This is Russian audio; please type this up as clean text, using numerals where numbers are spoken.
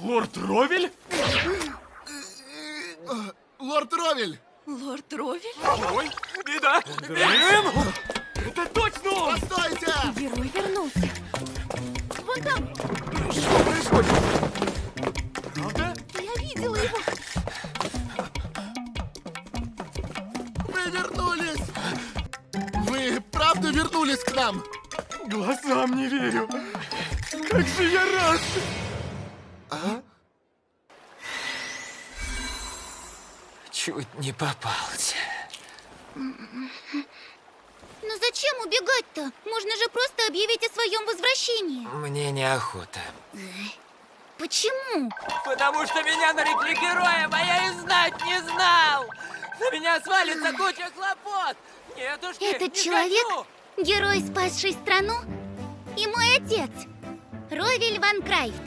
Лорд Ровель? Лорд Ровель! Лорд Ровель? Ой, беда! Бежим! Это точно он! Постойте! Герой вернулся. Вон там! Что происходит? Правда? Я видела его. Вы вернулись! Вы правда вернулись к нам? Глазам не верю! Как же я рад! Чуть не попался. Но зачем убегать-то? Можно же просто объявить о своем возвращении. Мне неохота. Почему? Потому что меня нарекли героем, а я и знать не знал! На меня свалится куча хлопот! Нетушки, Этот не человек хочу! — герой, спасший страну, и мой отец, Ровель ван Крайфт.